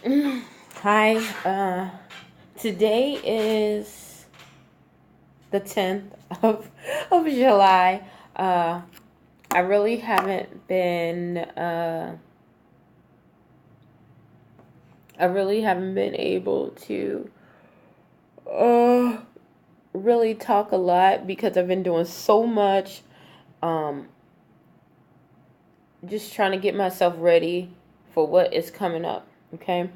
Hi. Today is the 10th of July. Uh, I really haven't been. I really haven't been able to uh, really talk a lot because I've been doing so much. Um, just trying to get myself ready for what is coming up. Okay.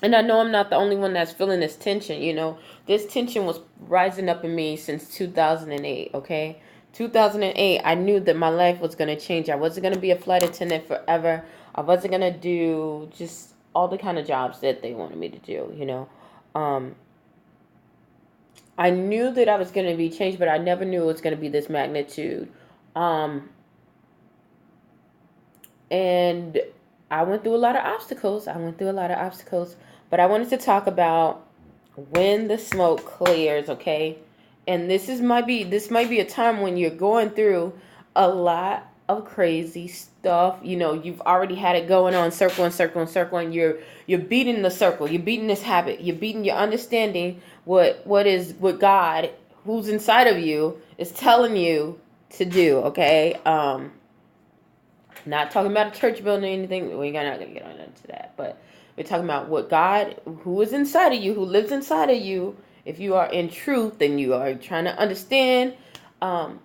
And I know I'm not the only one that's feeling this tension. This tension was rising up in me since 2008. Okay. 2008, I knew that my life was going to change. I wasn't going to be a flight attendant forever. I wasn't going to do just all the kind of jobs that they wanted me to do. Um, I knew that I was going to be changed, but I never knew it was going to be this magnitude. Um, and I went through a lot of obstacles. But I wanted to talk about when the smoke clears, okay? And this might be a time when you're going through a lot of crazy stuff. You've already had it going on, circle and circle and circle, and you're beating the circle. You're beating this habit. You're beating your understanding what God, who's inside of you, is telling you to do, okay? Not talking about a church building or anything. We're not gonna get on into that, but we're talking about what God, who is inside of you, who lives inside of you. If you are in truth, then you are trying to understand um,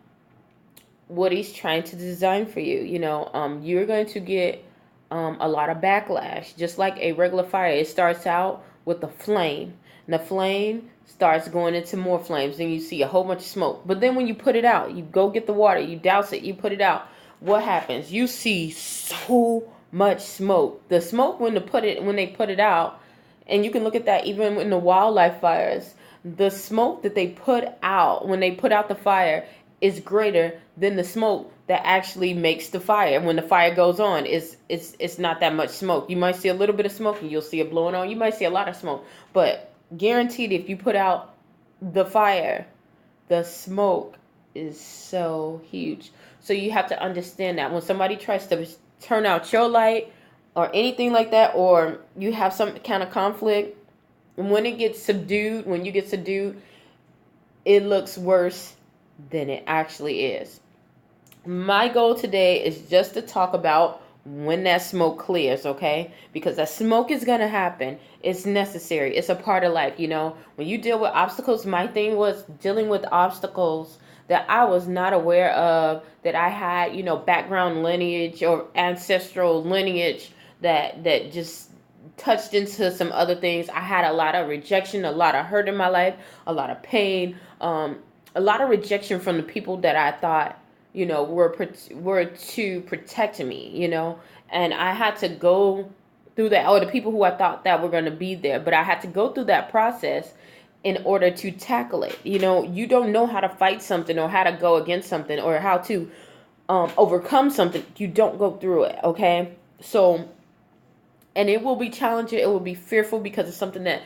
what He's trying to design for you. You're going to get a lot of backlash, just like a regular fire. It starts out with a flame, and the flame starts going into more flames. Then you see a whole bunch of smoke. But then when you put it out, you go get the water, you douse it, you put it out. What happens? You see so much smoke. The smoke when they put it out, and you can look at that even in the wildlife fires. The smoke that they put out when they put out the fire is greater than the smoke that actually makes the fire. When the fire goes on, it's not that much smoke. You might see a little bit of smoke and you'll see it blowing on. You might see a lot of smoke, but guaranteed, if you put out the fire, the smoke is so huge. So you have to understand that when somebody tries to turn out your light or anything like that, or you have some kind of conflict, when you get subdued, it looks worse than it actually is. My goal today is just to talk about when that smoke clears, okay? Because that smoke is going to happen. It's necessary. It's a part of life, When you deal with obstacles, my thing was dealing with obstacles that I was not aware of, that I had, background lineage or ancestral lineage that just touched into some other things. I had a lot of rejection, a lot of hurt in my life, a lot of pain, a lot of rejection from the people that I thought, were to protect me, and I had to go through that, or the people who I thought that were going to be there, but I had to go through that process in order to tackle it. You don't know how to fight something or how to go against something or how to overcome something. You don't go through it, okay? So, and it will be challenging. It will be fearful because it's something that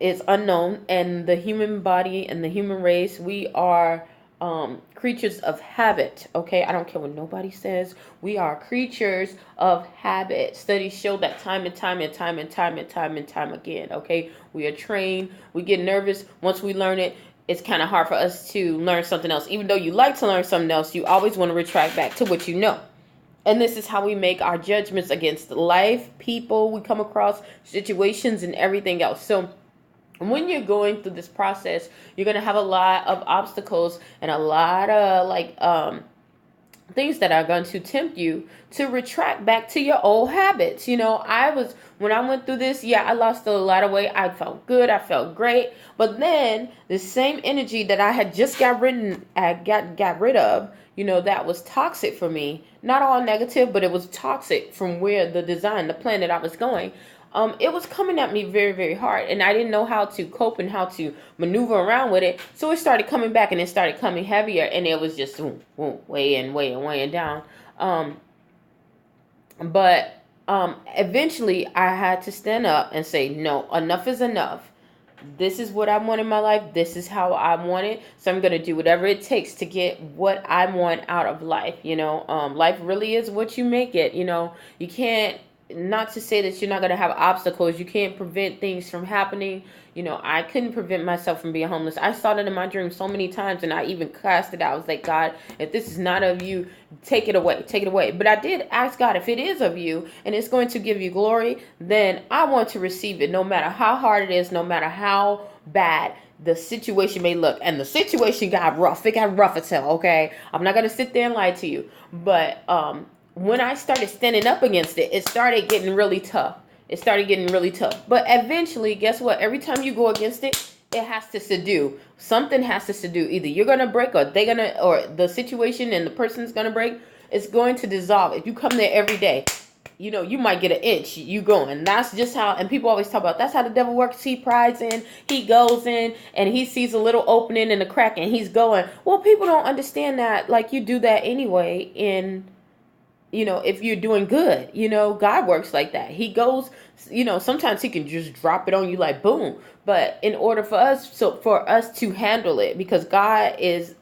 is unknown, and the human body and the human race, we are creatures of habit. Okay, I don't care what nobody says. We are creatures of habit. Studies show that time and time and time and time and time and time again. Okay, we are trained. We get nervous once we learn it. It's kind of hard for us to learn something else. Even though you like to learn something else, you always want to retract back to what you know. And this is how we make our judgments against life, people we come across, situations, and everything else. So when you're going through this process, you're going to have a lot of obstacles and a lot of things that are going to tempt you to retract back to your old habits. When I went through this, yeah, I lost a lot of weight. I felt good. I felt great. But then the same energy that I had just got rid of, that was toxic for me. Not all negative, but it was toxic from where the plan that I was going. It was coming at me very, very hard, and I didn't know how to cope and how to maneuver around with it. So it started coming back, and it started coming heavier, and it was just weighing down. But eventually, I had to stand up and say, "No, enough is enough. This is what I want in my life. This is how I want it. So I'm going to do whatever it takes to get what I want out of life." Life really is what you make it. You can't not to say that you're not going to have obstacles. You can't prevent things from happening. I couldn't prevent myself from being homeless. I saw it in my dream so many times, and I even cast it out. I was like, God, if this is not of you, take it away, take it away. But I did ask God, if it is of you and it's going to give you glory, then I want to receive it, no matter how hard it is, no matter how bad the situation may look. And the situation got rough. It got rough as hell, okay? I'm not going to sit there and lie to you. But when I started standing up against it, it started getting really tough. But eventually, guess what? Every time you go against it, it has to subdue. Something has to subdue. Either you're going to break, or or the situation and the person's going to break. It's going to dissolve. If you come there every day, you might get an inch. You going. That's just how, and people always talk about, that's how the devil works. He prides in, he goes in, and he sees a little opening in the crack, and he's going. Well, people don't understand that. Like, you do that anyway if you're doing good. God works like that. He goes, sometimes he can just drop it on you like boom. But in order for us to handle it, because God is,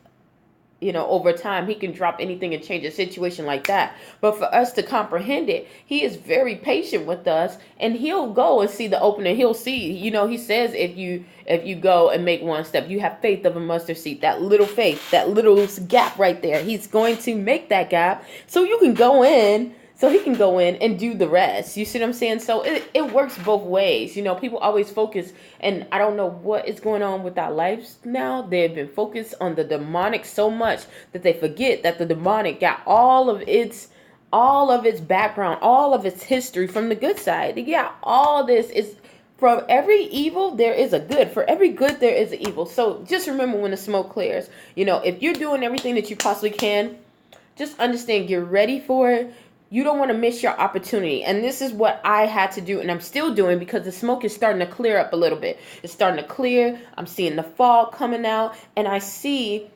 over time, he can drop anything and change a situation like that. But for us to comprehend it, he is very patient with us, and he'll go and see the opening. He'll see, he says, if you go and make one step, you have faith of a mustard seed, that little faith, that little gap right there. He's going to make that gap so you can go in. So he can go in and do the rest. You see what I'm saying? So it works both ways. People always focus, and I don't know what is going on with our lives now. They've been focused on the demonic so much that they forget that the demonic got all of its background, all of its history from the good side. They got all this. Is from every evil, there is a good. For every good, there is an evil. So just remember, when the smoke clears, if you're doing everything that you possibly can, just understand, get ready for it. You don't want to miss your opportunity. And this is what I had to do, and I'm still doing, because the smoke is starting to clear up a little bit. It's starting to clear. I'm seeing the fog coming out, and I see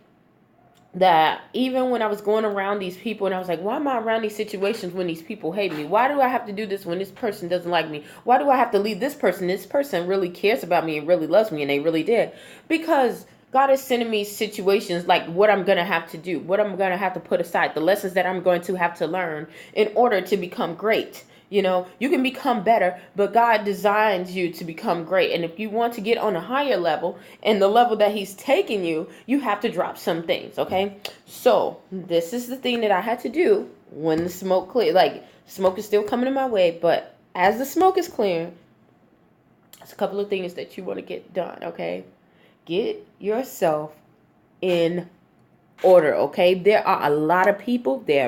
that even when I was going around these people, and I was like, why am I around these situations when these people hate me? Why do I have to do this when this person doesn't like me? Why do I have to leave this person? This person really cares about me and really loves me, and they really did. Because God is sending me situations like what I'm going to have to do, what I'm going to have to put aside, the lessons that I'm going to have to learn in order to become great. You can become better, but God designs you to become great. And if you want to get on a higher level, and the level that he's taking you, you have to drop some things, okay? So this is the thing that I had to do when the smoke cleared. Like, smoke is still coming in my way, but as the smoke is clearing, there's a couple of things that you want to get done, okay? Get yourself in order, okay? There have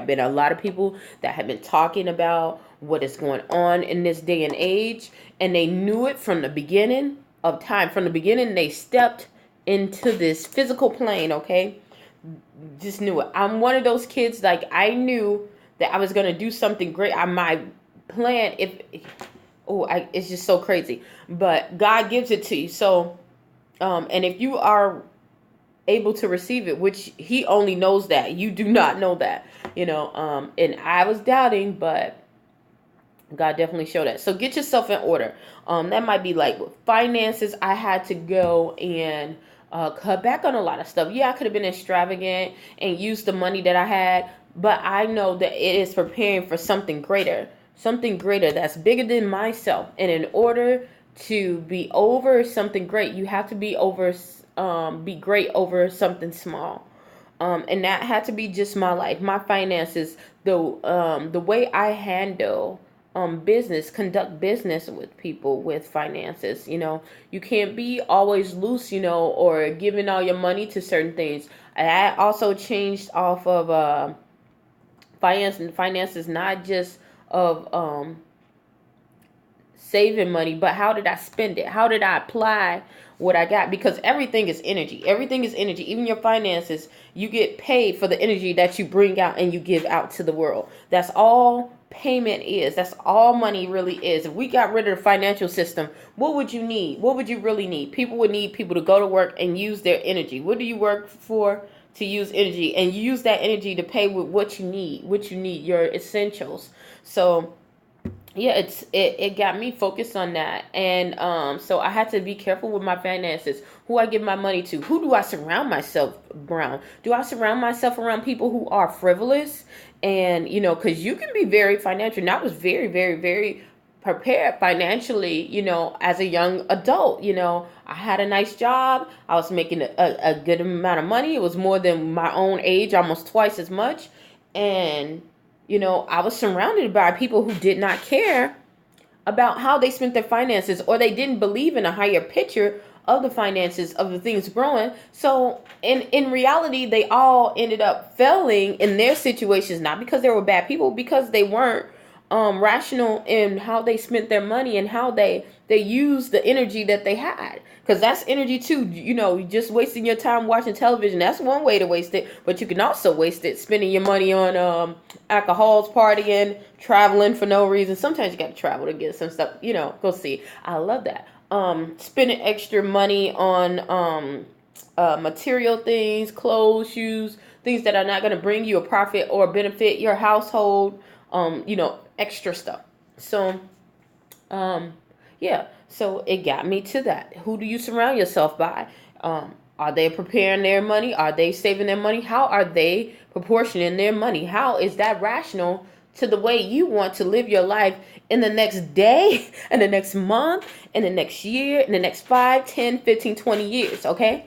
been a lot of people that have been talking about what is going on in this day and age, and they knew it from the beginning of time. From the beginning, they stepped into this physical plane, okay? Just knew it. I'm one of those kids, like, I knew that I was going to do something great. My plan, it's just so crazy. But God gives it to you. So, and if you are able to receive it, which he only knows that, you do not know that, and I was doubting, but God definitely showed that. So get yourself in order. That might be like with finances. I had to go and cut back on a lot of stuff. Yeah, I could have been extravagant and used the money that I had, but I know that it is preparing for something greater that's bigger than myself. And in order to be over something great, you have to be great over something small. And that had to be just my life, my finances, the way I handle conduct business with people with finances. You can't be always loose, or giving all your money to certain things. I also changed off of finances, not just of saving money, but how did I spend it? How did I apply what I got? Because everything is energy. Everything is energy. Even your finances, you get paid for the energy that you bring out and you give out to the world. That's all payment is. That's all money really is. If we got rid of the financial system, what would you need? What would you really need? People would need people to go to work and use their energy. What do you work for? To use energy, and you use that energy to pay with what you need, your essentials. So yeah, it got me focused on that. And so I had to be careful with my finances, who I give my money to, who do I surround myself around. Do I surround myself around people who are frivolous? And because you can be very financial, and I was very, very, very prepared financially, as a young adult. I had a nice job, I was making a good amount of money. It was more than my own age, almost twice as much. And I was surrounded by people who did not care about how they spent their finances, or they didn't believe in a higher picture of the finances of the things growing. So in reality, they all ended up failing in their situations, not because they were bad people, because they weren't rational in how they spent their money and how they used the energy that they had. Because that's energy too. Just wasting your time watching television, that's one way to waste it. But you can also waste it spending your money on alcohols, partying, traveling for no reason. Sometimes you got to travel to get some stuff, go see. I love that. Spending extra money on material things, clothes, shoes, things that are not going to bring you a profit or benefit your household. Extra stuff. So, yeah. So it got me to that. Who do you surround yourself by? Are they preparing their money? Are they saving their money? How are they proportioning their money? How is that rational to the way you want to live your life in the next day, in the next month, in the next year, in the next 5, 10, 15, 20 years, okay?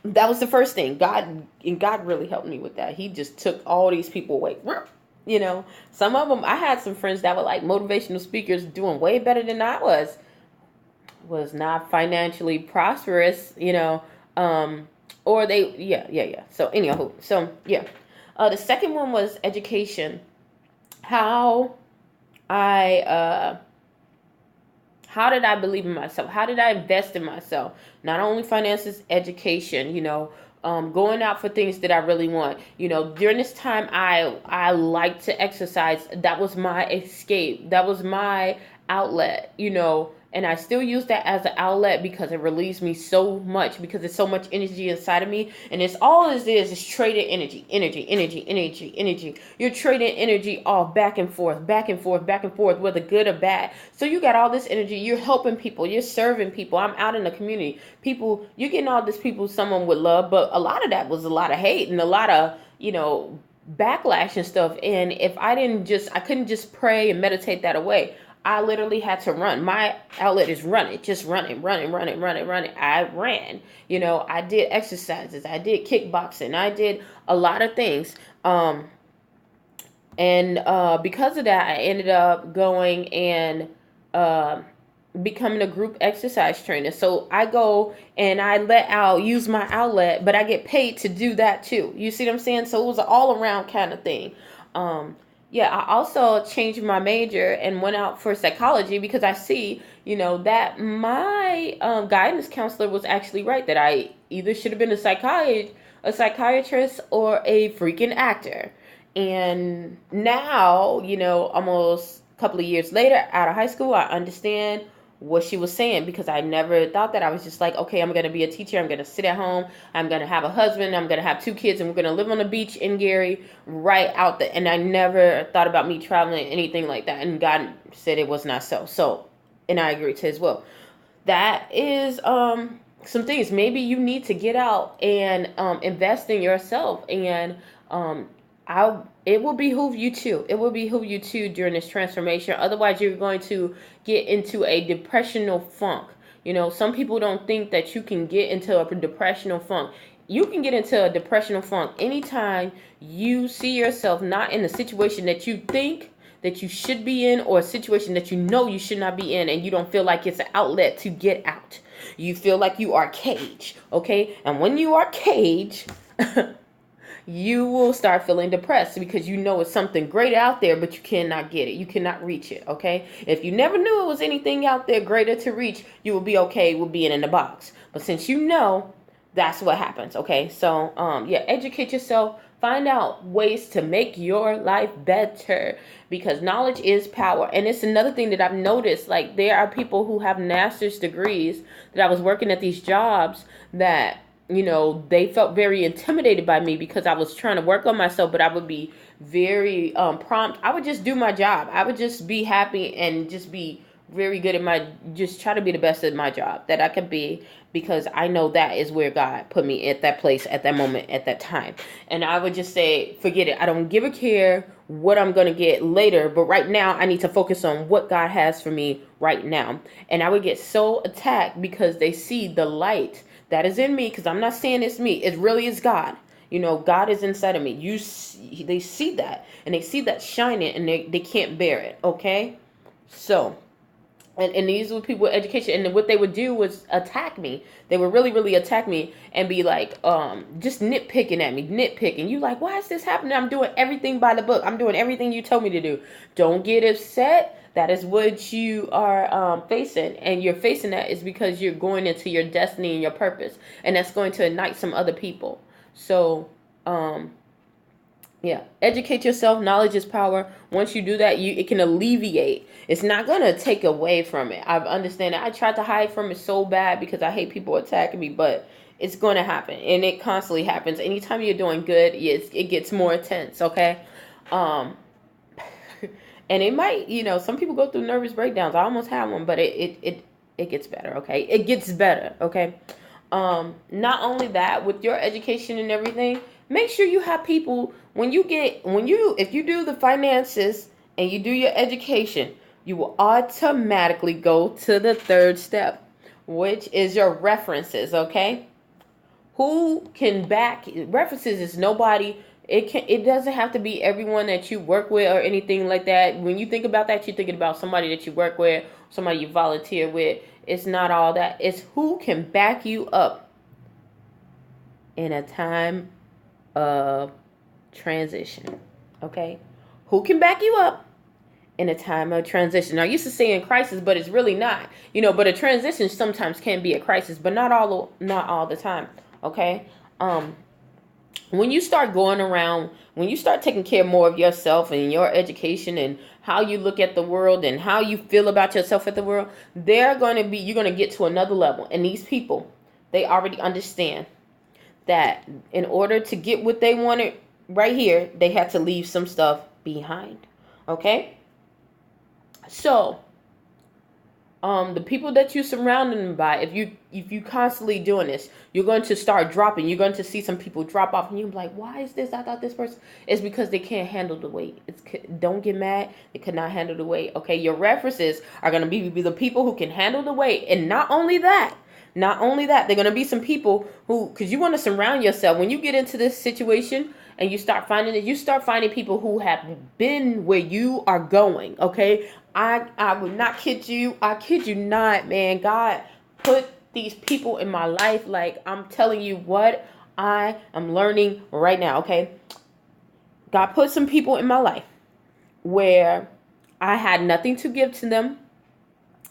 That was the first thing. God really helped me with that. He just took all these people away. Some of them, I had some friends that were like motivational speakers doing way better than I was not financially prosperous, or they, yeah. So anyhow, yeah. The second one was education. How did I believe in myself? How did I invest in myself? Not only finances, education, going out for things that I really want. During this time, I like to exercise. That was my escape. That was my outlet, and I still use that as an outlet because it relieves me so much, because there's so much energy inside of me. And it's all it is trading energy. You're trading energy off back and forth, whether good or bad. So you got all this energy. You're helping people. You're serving people. I'm out in the community. People, you're getting all this people someone would love, but a lot of that was a lot of hate and a lot of, backlash and stuff. And if I couldn't just pray and meditate that away. I literally had to run. My outlet is running, just running. I ran. I did exercises. I did kickboxing. I did a lot of things. And because of that, I ended up going and becoming a group exercise trainer. So I go and I use my outlet, but I get paid to do that too. You see what I'm saying? So it was an all around kind of thing. Yeah, I also changed my major and went out for psychology because I see, that my guidance counselor was actually right, that I either should have been a psychiatrist or a freaking actor. And now, almost a couple of years later, out of high school, I understand what she was saying, because I never thought that. I was just like, okay, I'm going to be a teacher. I'm going to sit at home. I'm going to have a husband. I'm going to have 2 kids, and we're going to live on the beach in Gary right out there. And I never thought about me traveling, anything like that. And God said it was not so. So, and I agree to as well. That is some things. Maybe you need to get out and invest in yourself. And it will behoove you too. It will behoove you too during this transformation. Otherwise, you're going to get into a depressional funk. Some people don't think that you can get into a depressional funk. You can get into a depressional funk anytime you see yourself not in the situation that you think that you should be in, or a situation that you should not be in, and you don't feel like it's an outlet to get out. You feel like you are caged, okay? And when you are caged, you will start feeling depressed because it's something great out there, but you cannot get it. You cannot reach it, okay? If you never knew it was anything out there greater to reach, you will be okay with being in the box. But since that's what happens, okay? So, educate yourself. Find out ways to make your life better, because knowledge is power. And it's another thing that I've noticed. Like, there are people who have master's degrees that I was working at these jobs that, they felt very intimidated by me because I was trying to work on myself, but I would be very prompt, I would just do my job. I would just be happy and just be very good at my, just try to be the best at my job that I could be, because I know that is where God put me at that place, at that moment, at that time. And I would just say, forget it. I don't give a care what I'm going to get later, but right now I need to focus on what God has for me right now. And I would get so attacked because they see the light that is in me, because I'm not saying it's me. It really is God. You know, God is inside of me. They see that, and they see that shining, and they can't bear it. Okay, so. And these were people with education, and what they would do was attack me. They would really, really attack me and be like, just nitpicking at me, nitpicking. You like, why is this happening? I'm doing everything by the book. I'm doing everything you told me to do. Don't get upset. That is what you are facing, and you're facing that is because you're going into your destiny and your purpose, and that's going to ignite some other people. So, yeah, educate yourself. Knowledge is power. Once you do that, it can alleviate. It's not gonna take away from it. I understand that. I tried to hide from it so bad because I hate people attacking me, but it's gonna happen, and it constantly happens. Anytime you're doing good, it gets more intense. Okay, um, and it might, some people go through nervous breakdowns. I almost had one, but it gets better. Okay, it gets better. Okay, not only that, with your education and everything, make sure you have people if you do the finances and you do your education, you will automatically go to the third step, which is your references. Okay, who can back references is nobody. It doesn't have to be everyone that you work with or anything like that. When you think about that, you're thinking about somebody that you work with, somebody you volunteer with. It's not all that. It's who can back you up in a time of transition. Okay? Who can back you up in a time of transition? Now, I used to say in crisis, but it's really not. But a transition sometimes can be a crisis, but not all the time. Okay? When you start going around, when you start taking care more of yourself and your education and how you look at the world and how you feel about yourself at the world, you're going to get to another level. And these people, they already understand that in order to get what they wanted right here, they had to leave some stuff behind. Okay? So, the people that you surround them by, if you constantly doing this, you're going to start dropping. You're going to see some people drop off, and you're like, why is this? I thought this person. It's because they can't handle the weight. Don't get mad. They could not handle the weight. Okay, your references are going to be the people who can handle the weight, and not only that, they're going to be some people who, because you want to surround yourself when you get into this situation. And you start finding people who have been where you are going. Okay, I would not kid you. I kid you not, man. God put these people in my life. Like, I'm telling you what I am learning right now. Okay, God put some people in my life where I had nothing to give to them.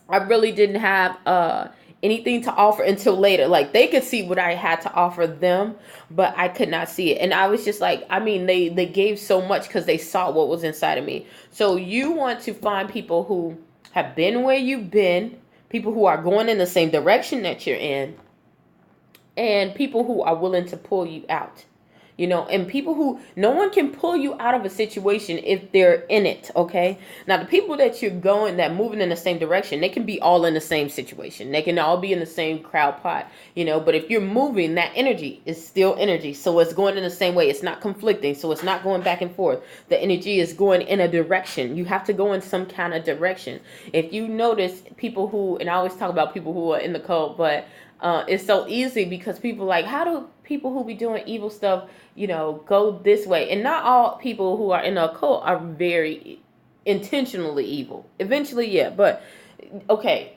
I really didn't have anything to offer until later. Like, they could see what I had to offer them, but I could not see it. And I was just like, they gave so much because they saw what was inside of me. So you want to find people who have been where you've been, people who are going in the same direction that you're in, and people who are willing to pull you out. And people who, no one can pull you out of a situation if they're in it. Okay. Now, the people that moving in the same direction, they can be all in the same situation. They can all be in the same crowd pot, but if you're moving, that energy is still energy. So it's going in the same way. It's not conflicting. So it's not going back and forth. The energy is going in a direction. You have to go in some kind of direction. If you notice people who, and I always talk about people who are in the cult, but it's so easy because people like, how do people who be doing evil stuff, go this way? And not all people who are in a cult are very intentionally evil. Eventually, yeah. But, okay,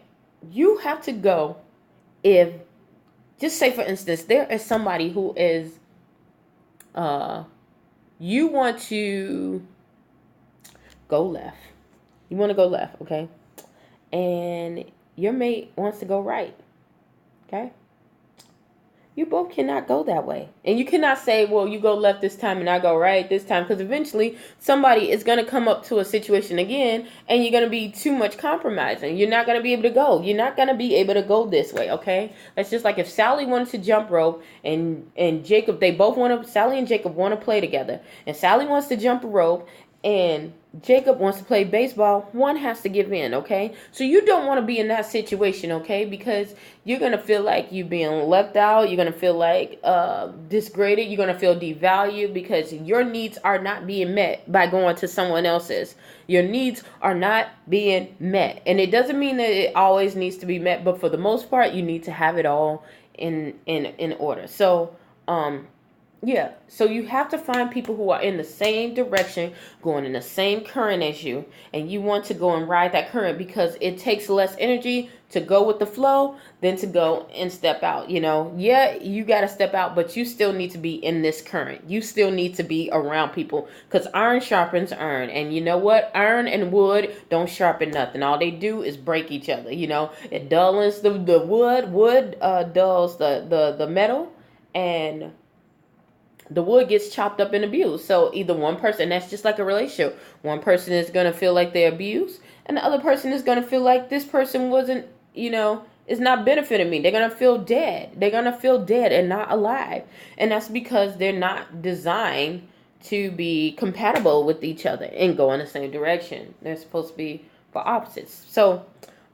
you have to go if, just say for instance, there is somebody who is, you want to go left. You want to go left, okay? And your mate wants to go right. Okay? You both cannot go that way. And you cannot say, well, you go left this time and I go right this time, because eventually somebody is going to come up to a situation again and you're going to be too much compromising. You're not going to be able to go. You're not going to be able to go this way, okay? That's just like if Sally wanted to jump rope and Jacob, Sally and Jacob want to play together. And Sally wants to jump a rope and Jacob wants to play baseball, one has to give in, okay? So you don't want to be in that situation, okay? Because you're going to feel like you're being left out. You're going to feel like disgraded. You're going to feel devalued because your needs are not being met by going to someone else's. Your needs are not being met. And it doesn't mean that it always needs to be met, but for the most part, you need to have it all in order. So, yeah, so you have to find people who are in the same direction, going in the same current as you, and you want to go and ride that current because it takes less energy to go with the flow than to go and step out. Yeah, you got to step out, but you still need to be in this current. You still need to be around people because iron sharpens iron, and you know what? Iron and wood don't sharpen nothing. All they do is break each other. It dulls the wood dulls the metal, and the wood gets chopped up and abused. So either one person, that's just like a relationship. One person is going to feel like they're abused, and the other person is going to feel like this person wasn't, is not benefiting me. They're going to feel dead. They're going to feel dead and not alive. And that's because they're not designed to be compatible with each other and go in the same direction. They're supposed to be for opposites. So,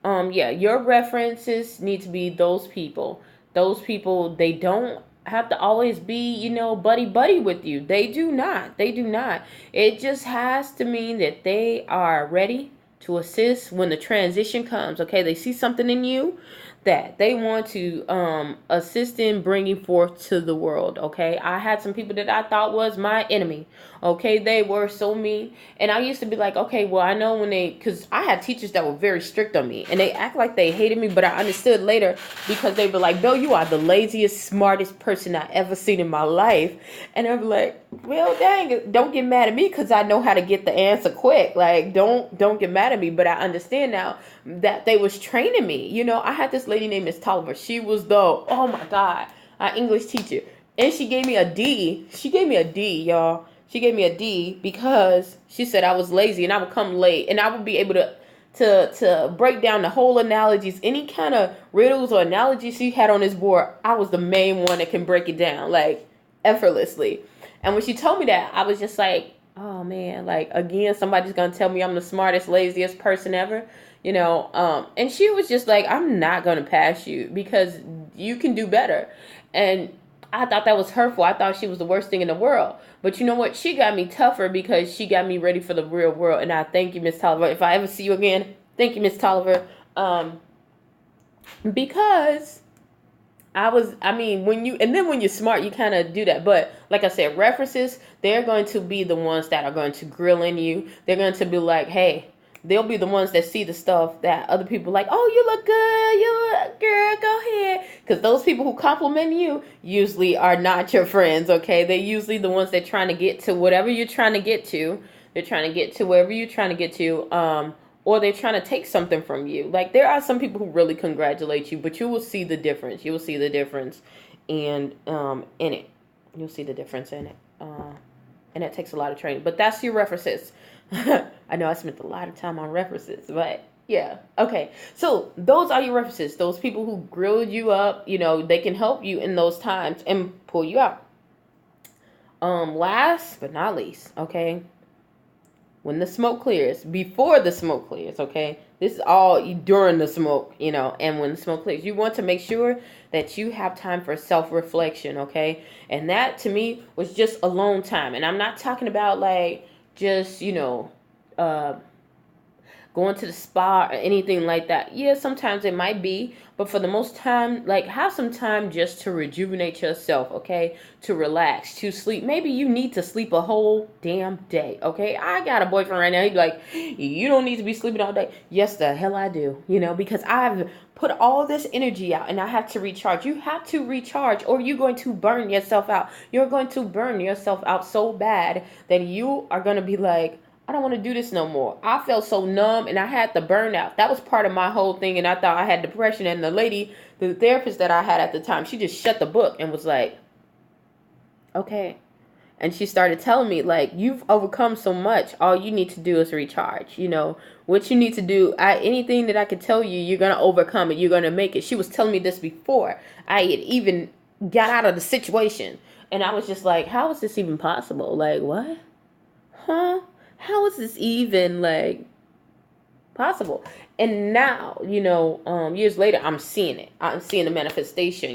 yeah, your references need to be those people. Those people, they don't have to always be, buddy with you. They do not. It just has to mean that they are ready to assist when the transition comes. Okay, they see something in you that they want to assist in bringing forth to the world. Okay, I had some people that I thought was my enemy. Okay, they were so mean, and I used to be like, okay, well, I know because I had teachers that were very strict on me, and they act like they hated me, but I understood later because they were like, Bill, you are the laziest, smartest person I ever seen in my life, and I was like, well, dang it, don't get mad at me because I know how to get the answer quick. Like, don't get mad at me, but I understand now that they was training me. I had this lady named Miss Tolliver. She was oh my God, our English teacher, and she gave me a D. Y'all. She gave me a D because she said I was lazy and I would come late and I would be able to break down the whole analogies, any kind of riddles or analogies she had on this board. I was the main one that can break it down like effortlessly. And when she told me that, I was just like, oh man, like again, somebody's gonna tell me I'm the smartest, laziest person ever. And she was just like, I'm not gonna pass you because you can do better. And I thought that was hurtful. I thought she was the worst thing in the world. But you know what? She got me tougher because she got me ready for the real world. And I thank you, Miss Tolliver. If I ever see you again, thank you, Miss Tolliver. Because when you're smart, you kind of do that. But like I said, references, they're going to be the ones that are going to grill in you. They're going to be like, hey, they'll be the ones that see the stuff that other people like, oh, you look good, girl, go ahead. Because those people who compliment you usually are not your friends, okay? They're usually the ones that are trying to get to whatever you're trying to get to. They're trying to get to wherever you're trying to get to, or they're trying to take something from you. Like, there are some people who really congratulate you, but you will see the difference. You will see the difference in it. You'll see the difference in it. And that takes a lot of training. But that's your references. I know I spent a lot of time on references, but yeah. Okay. So those are your references. Those people who grilled you up, they can help you in those times and pull you out. Last but not least, okay, when the smoke clears, before the smoke clears, okay, this is all during the smoke, and when the smoke clears, you want to make sure that you have time for self-reflection, okay? And that to me was just alone time. And I'm not talking about like just, going to the spa or anything like that. Yeah, sometimes it might be, but for the most time, like, have some time just to rejuvenate yourself, okay? To relax, to sleep. Maybe you need to sleep a whole damn day, okay? I got a boyfriend right now. He'd be like, you don't need to be sleeping all day. Yes, the hell I do, because I've put all this energy out and I have to recharge. You have to recharge or you're going to burn yourself out. You're going to burn yourself out so bad that you are going to be like, I don't want to do this no more. I felt so numb and I had the burnout. That was part of my whole thing. And I thought I had depression. And the therapist that I had at the time, she just shut the book and was like, okay. And she started telling me, like, you've overcome so much. All you need to do is recharge. What you need to do, anything that I could tell you, you're going to overcome it. You're going to make it. She was telling me this before I had even got out of the situation. And I was just like, how is this even possible? Like, what? Huh? How is this even, like, possible? And now, years later, I'm seeing it. I'm seeing the manifestation.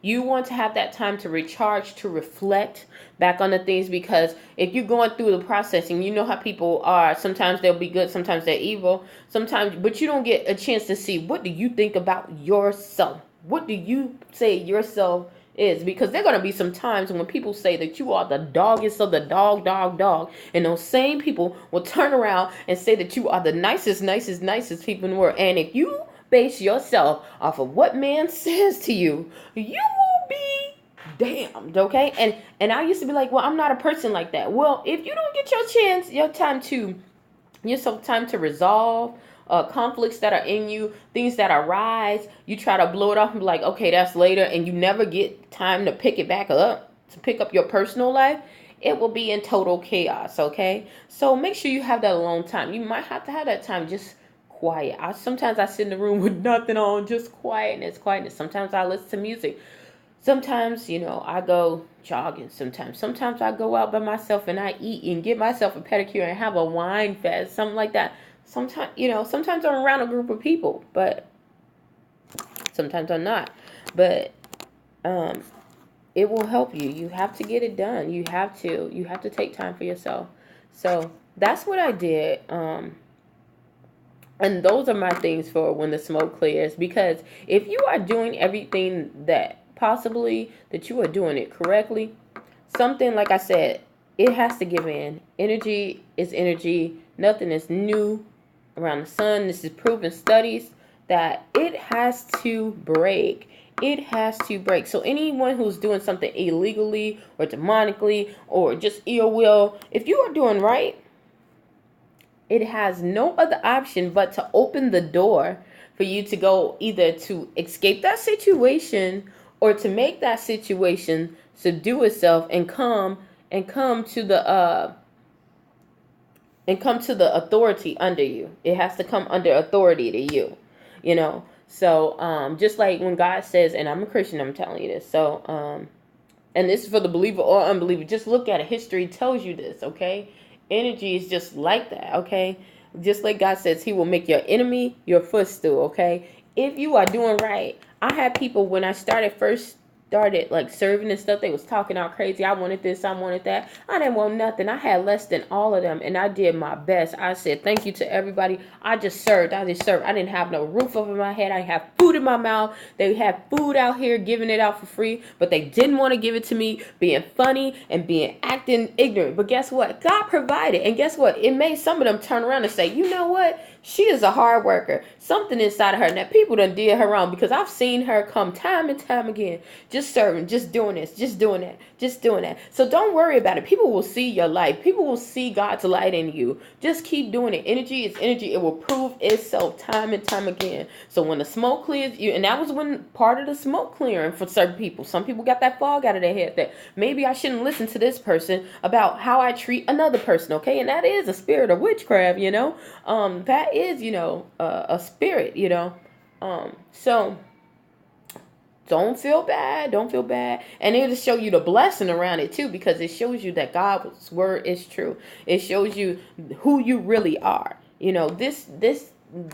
You want to have that time to recharge, to reflect back on the things, because if you're going through the processing, you know how people are. Sometimes they'll be good, sometimes they're evil, but you don't get a chance to see, what do you think about yourself? What do you say yourself is? Because there are going to be some times when people say that you are the doggest of the dog, and those same people will turn around and say that you are the nicest people in the world. And if you base yourself off of what man says to you, you will be damned, okay? And I used to be like, well, I'm not a person like that. Well, if you don't get your time to resolve conflicts that are in you, things that arise, you try to blow it off and be like, okay, that's later, and you never get time to pick it back up, to pick up your personal life, it will be in total chaos, okay? So make sure you have that alone time. You might have to have that time just quiet. Sometimes I sit in the room with nothing on, just quietness. Sometimes I listen to music. Sometimes, I go jogging sometimes. Sometimes I go out by myself and I eat and get myself a pedicure and have a wine fest, something like that. Sometimes I'm around a group of people, but sometimes I'm not. But it will help you. You have to get it done. You have to take time for yourself. So that's what I did. And those are my things for when the smoke clears. Because if you are doing everything that you are doing it correctly, something, like I said, it has to give in. Energy is energy. Nothing is new around the sun. This is proven studies that it has to break. It has to break. So anyone who's doing something illegally or demonically or just ill will, if you are doing right, it has no other option but to open the door for you to go, either to escape that situation or to make that situation subdue itself and come to the authority under you. It has to come under authority to you, So just like when God says, and I'm a Christian, I'm telling you this. So and this is for the believer or unbeliever. Just look at it. History tells you this, okay? Energy is just like that, okay? Just like God says, he will make your enemy your footstool, okay? If you are doing right. I had people, when I first started like serving and stuff, they was talking out crazy. I wanted this, I wanted that. I didn't want nothing. I had less than all of them, and I did my best. I said thank you to everybody. I just served. I didn't have no roof over my head. I didn't have food in my mouth. They had food out here, giving it out for free, but they didn't want to give it to me, being funny and acting ignorant. But guess what? God provided, and guess what? It made some of them turn around and say, you know what? She is a hard worker. Something inside of her. Now, people done did her wrong, because I've seen her come time and time again, just serving, just doing this, just doing that, just doing that. So don't worry about it. People will see your light. People will see God's light in you. Just keep doing it. Energy is energy. It will prove itself time and time again. So when the smoke clears, and that was when part of the smoke clearing for certain people. Some people got that fog out of their head that maybe I shouldn't listen to this person about how I treat another person, okay? And that is a spirit of witchcraft, that is, a spirit, so don't feel bad. And it'll show you the blessing around it too, because it shows you that God's word is true. It shows you who you really are.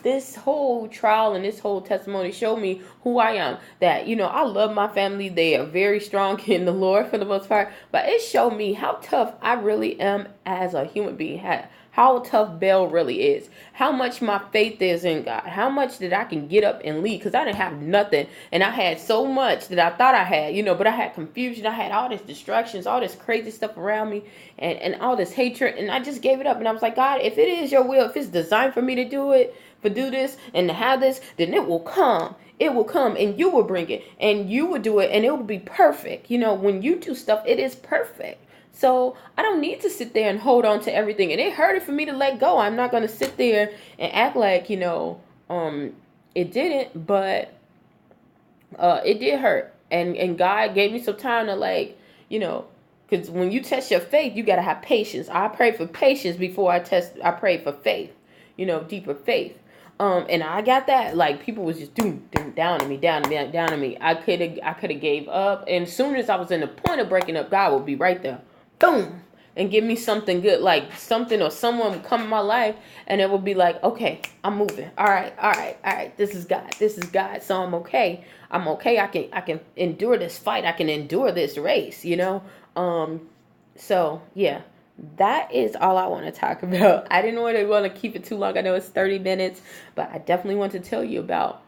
This whole trial and this whole testimony showed me who I am. That, I love my family. They are very strong in the Lord for the most part. But it showed me how tough I really am as a human being. How tough Belle really is. How much my faith is in God. How much that I can get up and lead. Because I didn't have nothing. And I had so much that I thought I had, but I had confusion. I had all these distractions, all this crazy stuff around me, and all this hatred. And I just gave it up. And I was like, God, if it is your will, if it's designed for me to do this and to have this, then it will come. It will come, and you will bring it, and you will do it, and it will be perfect. When you do stuff, it is perfect. So I don't need to sit there and hold on to everything. And it hurted for me to let go. I'm not going to sit there and act like, it didn't, but it did hurt. And God gave me some time to, like, because when you test your faith, you got to have patience. I prayed for patience before I prayed for faith, deeper faith. And I got that. Like, people was just doing down on me, down on me. I could have gave up. And as soon as I was in the point of breaking up, God would be right there, boom, and give me something good, like something or someone would come in my life, and it would be like, okay, I'm moving. All right. This is God. So I'm okay. I can endure this fight. I can endure this race. So yeah. That is all I want to talk about. I didn't want to keep it too long. I know it's 30 minutes, but I definitely want to tell you about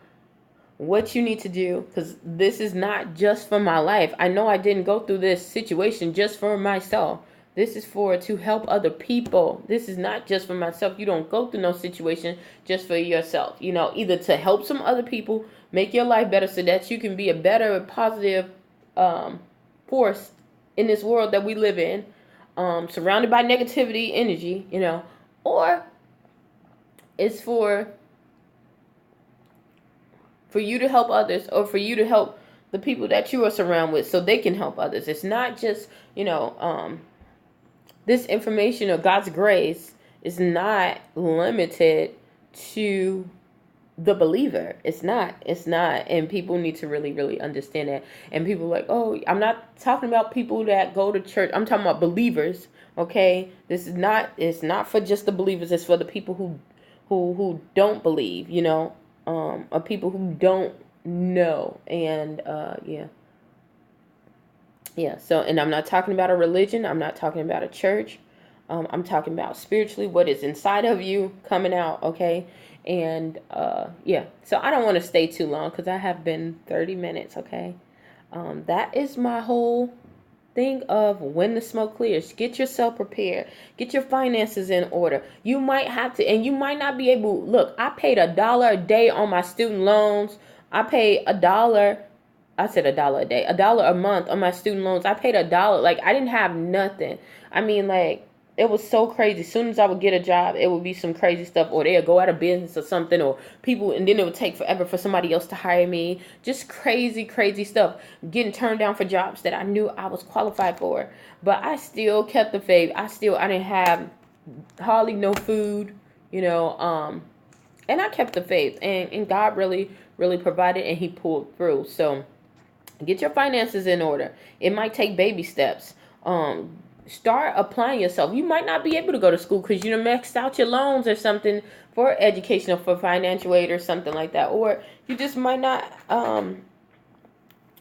what you need to do, because this is not just for my life. I know I didn't go through this situation just for myself. This is to help other people. This is not just for myself. You don't go through no situation just for yourself. Either to help some other people, make your life better so that you can be a better, positive force in this world that we live in. Surrounded by negativity energy, or it's for you to help others, or for you to help the people that you are surrounded with so they can help others. It's not just, this information of God's grace is not limited to the believer. It's not. And people need to really, really understand that. And people are like, oh, I'm not talking about people that go to church. I'm talking about believers. Okay. It's not for just the believers. It's for the people who don't believe, or people who don't know. And, yeah. So, and I'm not talking about a religion. I'm not talking about a church. I'm talking about spiritually, what is inside of you coming out. Okay. And, yeah, so I don't want to stay too long because I have been 30 minutes, okay? That is my whole thing of when the smoke clears. Get yourself prepared. Get your finances in order. You might have to, and you might not be able, look, I paid $1 a day on my student loans. I paid $1. I said $1 a day, $1 a month on my student loans. I paid $1. Like, I didn't have nothing. I mean, like, it was so crazy. As soon as I would get a job, it would be some crazy stuff, or they'd go out of business or something, or people, and then it would take forever for somebody else to hire me. Just crazy stuff. Getting turned down for jobs that I knew I was qualified for. But I still kept the faith. I didn't have hardly no food, and I kept the faith. And God really, really provided, and He pulled through. So get your finances in order. It might take baby steps. Start applying yourself. You might not be able to go to school because you maxed out your loans or something for education or for financial aid or something like that. Or you just might not,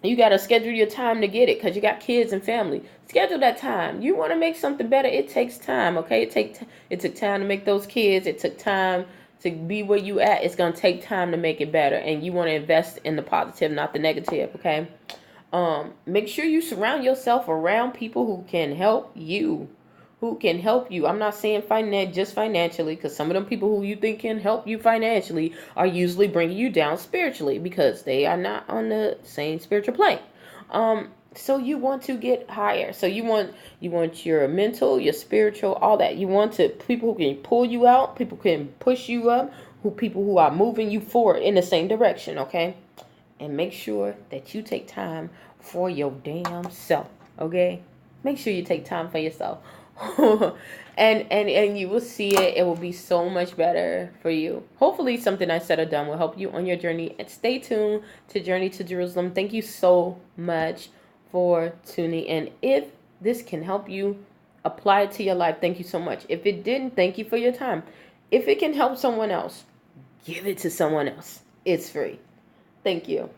you got to schedule your time to get it because you got kids and family. Schedule that time. You want to make something better, it takes time, okay? It took time to make those kids. It took time to be where you at. It's going to take time to make it better. And you want to invest in the positive, not the negative, okay? Make sure you surround yourself around people who can help you. I'm not saying just financially, because some of them people who you think can help you financially are usually bringing you down spiritually because they are not on the same spiritual plane. So you want to get higher. So you want your mental, your spiritual, all that. You want people who can pull you out, people who can push you up, people who are moving you forward in the same direction, okay? And make sure that you take time for your damn self, okay? Make sure you take time for yourself. and you will see it. It will be so much better for you. Hopefully something I said or done will help you on your journey. And stay tuned to Journey to Jerusalem. Thank you so much for tuning in. If this can help you apply it to your life, thank you so much. If it didn't, thank you for your time. If it can help someone else, give it to someone else. It's free. Thank you.